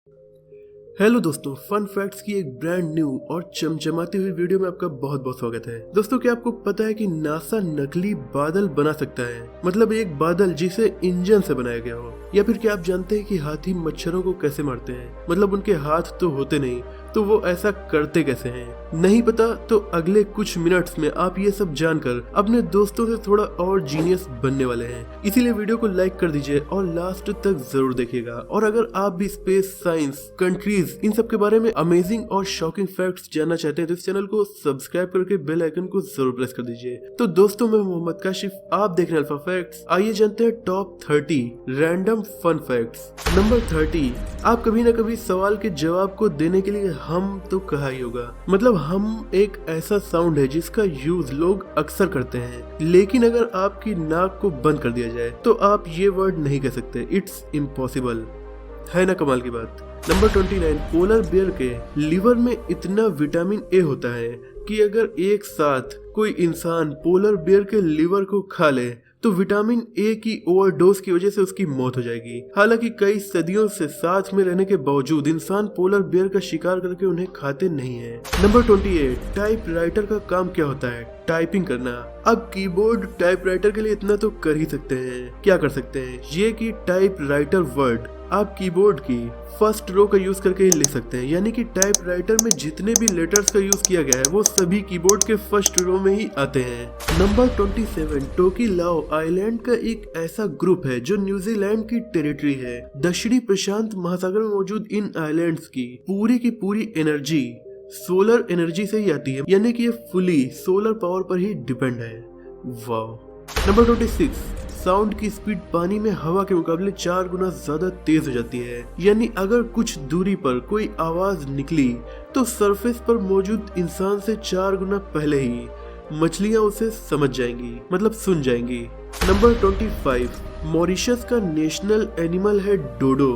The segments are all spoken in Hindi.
हेलो दोस्तों, फन फैक्ट्स की एक ब्रांड न्यू और चमचमाती हुई वीडियो में आपका बहुत बहुत स्वागत है। दोस्तों, क्या आपको पता है कि नासा नकली बादल बना सकता है? मतलब एक बादल जिसे इंजन से बनाया गया हो। या फिर क्या आप जानते हैं कि हाथी मच्छरों को कैसे मारते हैं? मतलब उनके हाथ तो होते नहीं, तो वो ऐसा करते कैसे हैं? नहीं पता? तो अगले कुछ मिनट्स में आप ये सब जानकर अपने दोस्तों से थोड़ा और जीनियस बनने वाले हैं। इसीलिए वीडियो को लाइक कर दीजिए और लास्ट तक जरूर देखिएगा। और अगर आप भी स्पेस, साइंस, कंट्रीज, इन सब के बारे में अमेजिंग और शॉकिंग फैक्ट्स जानना चाहते हैं तो इस चैनल को सब्सक्राइब करके बेल आइकन को जरूर प्रेस कर दीजिए। तो दोस्तों, मैं मोहम्मद काशिफ, आप देख रहे हैं अल्फा फैक्ट्स। आइए जानते हैं top 30 random fun facts. Number 30। आप कभी ना कभी सवाल के जवाब को देने के लिए हम तो कहा ही होगा। मतलब हम एक ऐसा साउंड है जिसका यूज लोग अक्सर करते हैं, लेकिन अगर आपकी नाक को बंद कर दिया जाए तो आप ये वर्ड नहीं कह सकते। It's impossible. है ना कमाल की बात। नंबर 29। पोलर बियर के लिवर में इतना विटामिन ए होता है कि अगर एक साथ कोई इंसान पोलर बियर के लिवर को खा ले तो विटामिन ए की ओवरडोज की वजह से उसकी मौत हो जाएगी। हालांकि कई सदियों से साथ में रहने के बावजूद इंसान पोलर बियर का शिकार करके उन्हें खाते नहीं है। नंबर 28। टाइप राइटर का काम क्या होता है? टाइपिंग करना। अब कीबोर्ड टाइप राइटर के लिए इतना तो कर ही सकते हैं। क्या कर सकते हैं? ये कि टाइप राइटर वर्ड आप कीबोर्ड की फर्स्ट रो का यूज करके ही लिख सकते हैं। यानी कि टाइप राइटर में जितने भी लेटर्स का यूज किया गया है वो सभी कीबोर्ड के फर्स्ट रो में ही आते हैं। नंबर 27। टोकीलाओ आइलैंड का एक ऐसा ग्रुप है जो न्यूजीलैंड की टेरिटरी है। दक्षिणी प्रशांत महासागर में मौजूद इन आइलैंड्स की पूरी एनर्जी सोलर एनर्जी से ही आती है। यानी कि ये फुली सोलर पावर पर ही डिपेंड है। वाह। नंबर 26। साउंड की स्पीड पानी में हवा के मुकाबले 4 गुना ज्यादा तेज हो जाती है। यानी अगर कुछ दूरी पर कोई आवाज निकली तो सरफेस पर मौजूद इंसान से 4 गुना पहले ही मछलियां उसे समझ जाएंगी, मतलब सुन जाएंगी। नंबर 25। मॉरिशस का नेशनल एनिमल है डोडो।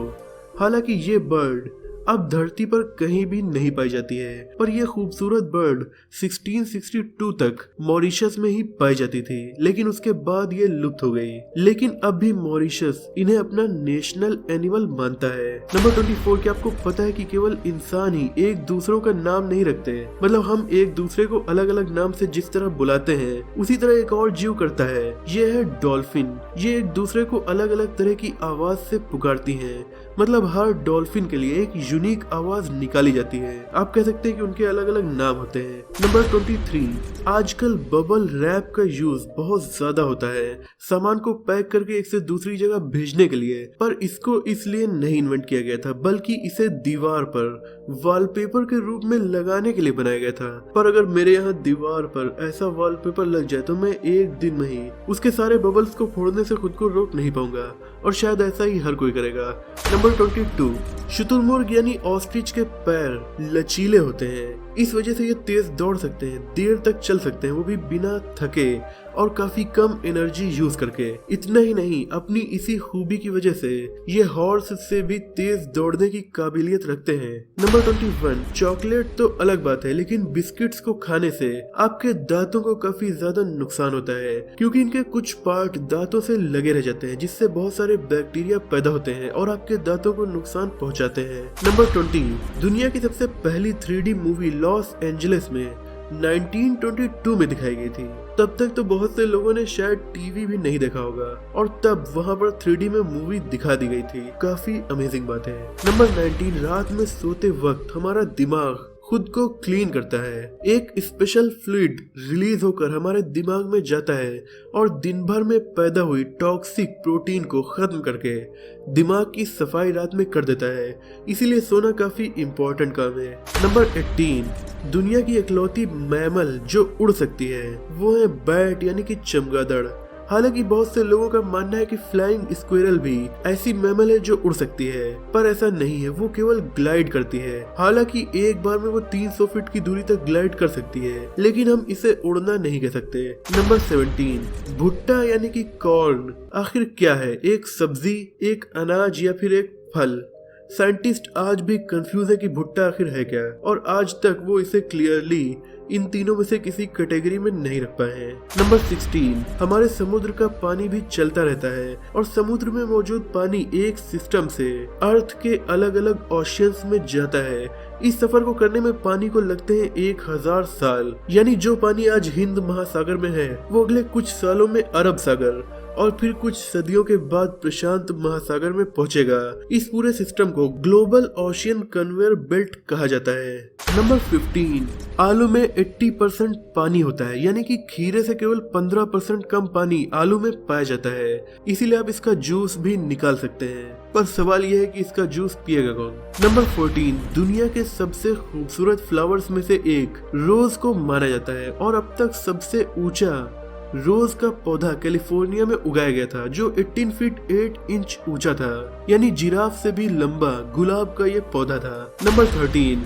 हालांकि ये बर्ड अब धरती पर कहीं भी नहीं पाई जाती है, पर यह खूबसूरत बर्ड 1662 तक मॉरिशस में ही पाई जाती थी, लेकिन उसके बाद ये लुप्त हो गई। लेकिन अब भी मॉरिशस इन्हें अपना नेशनल एनिमल मानता है। नंबर 24। क्या आपको पता है कि केवल इंसान ही एक दूसरों का नाम नहीं रखते? मतलब हम एक दूसरे को अलग अलग नाम से जिस तरह बुलाते हैं उसी तरह एक और जीव करता है। ये है डॉल्फिन। ये एक दूसरे को अलग अलग तरह की आवाज से पुकारती हैं। मतलब हर डॉल्फिन के लिए एक यूनिक आवाज निकाली जाती है। आप कह सकते हैं कि उनके अलग अलग नाम होते हैं। नंबर 23। आजकल बबल रैप का यूज बहुत ज्यादा होता है सामान को पैक करके एक से दूसरी जगह भेजने के लिए, पर इसको इसलिए नहीं इन्वेंट किया गया था, बल्कि इसे दीवार पर वॉलपेपर के रूप में लगाने के लिए बनाया गया था। पर अगर मेरे यहाँ दीवार पर ऐसा वॉलपेपर लग जाए तो मैं एक दिन में ही उसके सारे बबल्स को फोड़ने से खुद को रोक नहीं पाऊंगा, और शायद ऐसा ही हर कोई करेगा। नंबर 22। शुतुरमुर्ग यानी ऑस्ट्रिच के पैर लचीले होते हैं। इस वजह से ये तेज दौड़ सकते हैं, देर तक चल सकते हैं, वो भी बिना थके और काफी कम एनर्जी यूज करके। इतना ही नहीं, अपनी इसी खूबी की वजह से ये हॉर्स से भी तेज दौड़ने की काबिलियत रखते हैं। नंबर 21। चॉकलेट तो अलग बात है, लेकिन बिस्किट्स को खाने से आपके दांतों को काफी ज्यादा नुकसान होता है, क्योंकि इनके कुछ पार्ट दांतों से लगे रह जाते हैं, जिससे बहुत सारे बैक्टीरिया पैदा होते हैं और आपके दांतों को नुकसान पहुंचाते हैं। नंबर 20। दुनिया की सबसे पहली 3D मूवी लॉस एंजलिस में 1922 में दिखाई गई थी। तब तक तो बहुत से लोगों ने शायद टीवी भी नहीं देखा होगा, और तब वहां पर 3D में मूवी दिखा दी गई थी। काफी अमेजिंग बात है। नंबर 19। रात में सोते वक्त हमारा दिमाग खुद को क्लीन करता है। एक स्पेशल फ्लूइड रिलीज होकर हमारे दिमाग में जाता है और दिन भर में पैदा हुई टॉक्सिक प्रोटीन को खत्म करके दिमाग की सफाई रात में कर देता है। इसीलिए सोना काफी इम्पोर्टेंट काम है। नंबर 18। दुनिया की इकलौती मैमल जो उड़ सकती है वो है बैट यानी कि चमगादड़। हालांकि बहुत से लोगों का मानना है कि फ्लाइंग स्क्विरल भी ऐसी मैमल है जो उड़ सकती है, पर ऐसा नहीं है। वो केवल ग्लाइड करती है। हालांकि एक बार में वो 300 फीट की दूरी तक ग्लाइड कर सकती है, लेकिन हम इसे उड़ना नहीं कह सकते। नंबर 17। भुट्टा यानी कि कॉर्न आखिर क्या है? एक सब्जी, एक अनाज या फिर एक फल? साइंटिस्ट आज भी कंफ्यूज है कि भुट्टा आखिर है क्या, और आज तक वो इसे क्लियरली इन तीनों में से किसी कैटेगरी में नहीं रख पाए हैं। नंबर 16, हमारे समुद्र का पानी भी चलता रहता है और समुद्र में मौजूद पानी एक सिस्टम से अर्थ के अलग अलग ओशियंस में जाता है। इस सफर को करने में पानी को लगते हैं 1000 साल, यानी जो पानी आज हिंद महासागर में है वो अगले कुछ सालों में अरब सागर और फिर कुछ सदियों के बाद प्रशांत महासागर में पहुंचेगा। इस पूरे सिस्टम को ग्लोबल ओशियन कन्वेयर बेल्ट कहा जाता है। नंबर 15, आलू में 80% पानी होता है, यानी कि खीरे से केवल 15% कम पानी आलू में पाया जाता है, इसीलिए आप इसका जूस भी निकाल सकते हैं। पर सवाल यह है कि इसका जूस पिएगा कौन। नंबर 14, दुनिया के सबसे खूबसूरत फ्लावर्स में से एक रोज को माना जाता है और अब तक सबसे ऊंचा रोज का पौधा कैलिफोर्निया में उगाया गया था, जो 18 फीट 8 इंच ऊंचा था, यानी जिराफ से भी लंबा गुलाब का ये पौधा था। नंबर 13,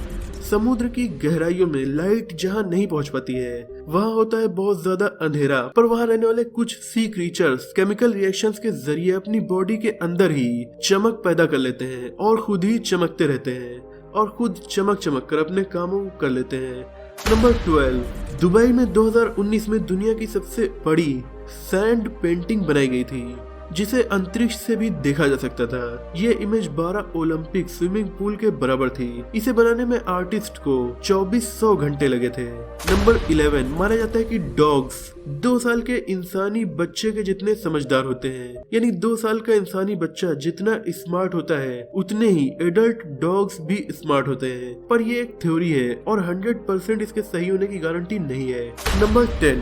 समुद्र की गहराइयों में लाइट जहां नहीं पहुंच पाती है वहां होता है बहुत ज्यादा अंधेरा, पर वहां रहने वाले कुछ सी क्रीचर्स केमिकल रिएक्शंस के जरिए अपनी बॉडी के अंदर ही चमक पैदा कर लेते हैं और खुद ही चमकते रहते हैं और खुद चमक कर अपने कामों को कर लेते हैं। नंबर 12, दुबई में 2019 में दुनिया की सबसे बड़ी सैंड पेंटिंग बनाई गई थी, जिसे अंतरिक्ष से भी देखा जा सकता था। ये इमेज 12 ओलंपिक स्विमिंग पूल के बराबर थी। इसे बनाने में आर्टिस्ट को 2400 घंटे लगे थे। नंबर 11, माना जाता है कि डॉग्स 2 साल के इंसानी बच्चे के जितने समझदार होते हैं, यानी 2 साल का इंसानी बच्चा जितना स्मार्ट होता है उतने ही एडल्ट डॉग्स भी स्मार्ट होते हैं। पर ये एक थ्योरी है और 100% इसके सही होने की गारंटी नहीं है। नंबर 10,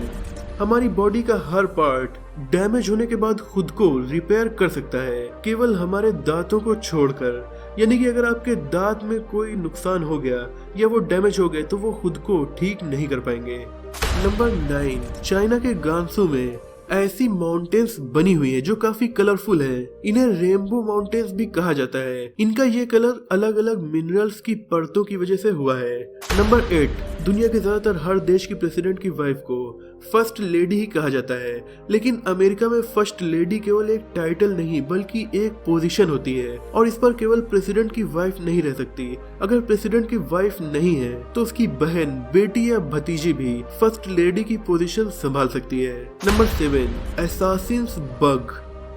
हमारी बॉडी का हर पार्ट डैमेज होने के बाद खुद को रिपेयर कर सकता है, केवल हमारे दांतों को छोड़कर। यानी कि अगर आपके दांत में कोई नुकसान हो गया या वो डैमेज हो गए तो वो खुद को ठीक नहीं कर पाएंगे। नंबर 9, चाइना के गांसू में ऐसी माउंटेन्स बनी हुई है जो काफी कलरफुल है। इन्हें रेनबो माउंटेन्स भी कहा जाता है। इनका ये कलर अलग अलग मिनरल्स की परतों की वजह से हुआ है। नंबर 8, दुनिया के ज्यादातर हर देश की प्रेसिडेंट की वाइफ को फर्स्ट लेडी ही कहा जाता है, लेकिन अमेरिका में फर्स्ट लेडी केवल एक टाइटल नहीं बल्कि एक पोजीशन होती है और इस पर केवल प्रेसिडेंट की वाइफ नहीं रह सकती। अगर प्रेसिडेंट की वाइफ नहीं है तो उसकी बहन, बेटी या भतीजी भी फर्स्ट लेडी की पोजीशन संभाल सकती है। नंबर 7, असैसिन्स बग,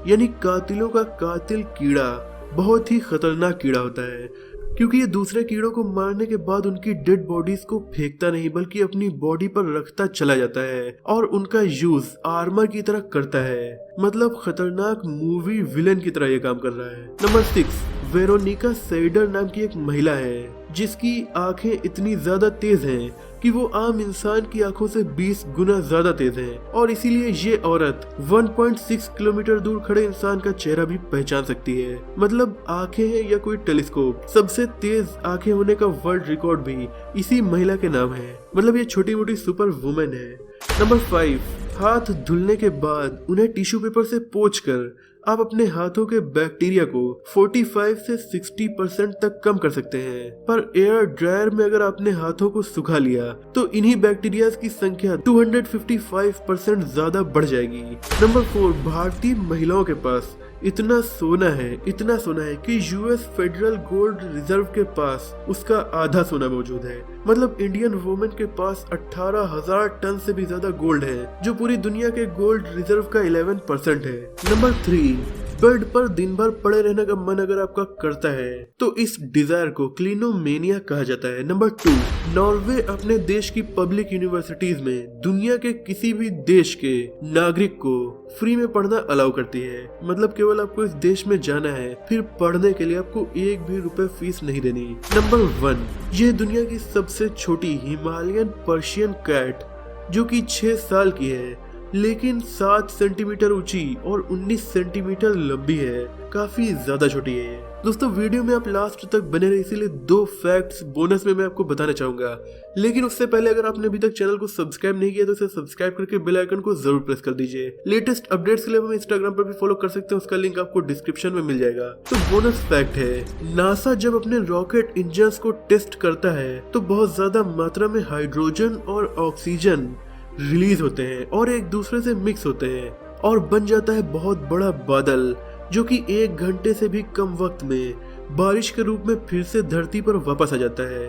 यानी कातिलों का कातिल कीड़ा बहुत ही खतरनाक कीड़ा होता है, क्योंकि ये दूसरे कीड़ों को मारने के बाद उनकी डेड बॉडीज को फेंकता नहीं बल्कि अपनी बॉडी पर रखता चला जाता है और उनका यूज आर्मर की तरह करता है। मतलब खतरनाक मूवी विलेन की तरह ये काम कर रहा है। नंबर 6, वेरोनिका सेडर नाम की एक महिला है जिसकी आंखें इतनी ज्यादा तेज हैं कि वो आम इंसान की आंखों से 20 गुना ज्यादा तेज है और इसीलिए ये औरत 1.6 किलोमीटर दूर खड़े इंसान का चेहरा भी पहचान सकती है। मतलब आंखें हैं या कोई टेलीस्कोप, सबसे तेज आंखें होने का वर्ल्ड रिकॉर्ड भी इसी महिला के नाम है। मतलब ये छोटी मोटी सुपर वुमेन है। नंबर 5, हाथ धुलने के बाद उन्हें टिश्यू पेपर से पोंछकर आप अपने हाथों के बैक्टीरिया को 45 से 60% तक कम कर सकते हैं। पर एयर ड्रायर में अगर आपने हाथों को सुखा लिया तो इन्हीं बैक्टीरिया की संख्या 255% ज्यादा बढ़ जाएगी। नंबर 4, भारतीय महिलाओं के पास इतना सोना है कि यूएस फेडरल गोल्ड रिजर्व के पास उसका आधा सोना मौजूद है। मतलब इंडियन वुमेन के पास 18,000 टन से भी ज्यादा गोल्ड है, जो पूरी दुनिया के गोल्ड रिजर्व का 11% है। नंबर 3, बेड पर दिन भर पड़े रहने का मन अगर आपका करता है तो इस डिजायर को क्लिनोमेनिया कहा जाता है। नंबर 2, नॉर्वे अपने देश की पब्लिक यूनिवर्सिटीज में दुनिया के किसी भी देश के नागरिक को फ्री में पढ़ना अलाउ करती है। मतलब केवल आपको इस देश में जाना है, फिर पढ़ने के लिए आपको 1 भी रुपए फीस नहीं देनी। नंबर 1, ये दुनिया की सबसे छोटी हिमालयन पर्शियन कैट जो कि 6 साल की है लेकिन 7 सेंटीमीटर ऊंची और 19 सेंटीमीटर लंबी है। काफी ज्यादा छोटी है। दोस्तों वीडियो में आप लास्ट तक बने रहे, इसीलिए 2 फैक्ट्स बोनस में मैं आपको बताना चाहूंगा। लेकिन उससे पहले अगर आपने अभी तक चैनल को सब्सक्राइब नहीं किया तो इसे सब्सक्राइब करके बेल आइकन को जरूर प्रेस कर दीजिए। लेटेस्ट अपडेट्स के लिए हमें इंस्टाग्राम पर भी फॉलो कर सकते हैं, उसका लिंक आपको डिस्क्रिप्शन में मिल जाएगा। तो बोनस फैक्ट है, नासा जब अपने रॉकेट इंजन को टेस्ट करता है तो बहुत ज्यादा मात्रा में हाइड्रोजन और ऑक्सीजन रिलीज होते हैं और एक दूसरे से मिक्स होते हैं और बन जाता है बहुत बड़ा बादल, जो कि 1 घंटे से भी कम वक्त में बारिश के रूप में फिर से धरती पर वापस आ जाता है।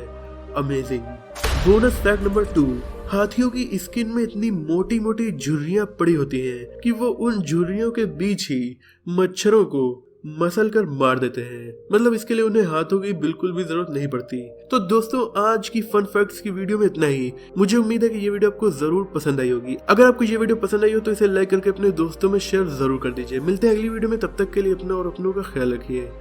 अमेजिंग। बोनस फैक्ट नंबर 2, हाथियों की स्किन में इतनी मोटी मोटी झुर्रियां पड़ी होती हैं कि वो उन झुर्रियों के बीच ही मच्छरों को मसल कर मार देते हैं। मतलब इसके लिए उन्हें हाथों की बिल्कुल भी जरूरत नहीं पड़ती। तो दोस्तों आज की फन फैक्ट्स की वीडियो में इतना ही। मुझे उम्मीद है कि ये वीडियो आपको जरूर पसंद आई होगी। अगर आपको ये वीडियो पसंद आई हो तो इसे लाइक करके अपने दोस्तों में शेयर जरूर कर दीजिए। मिलते हैं अगली वीडियो में, तब तक के लिए अपना और अपनों का ख्याल रखिए।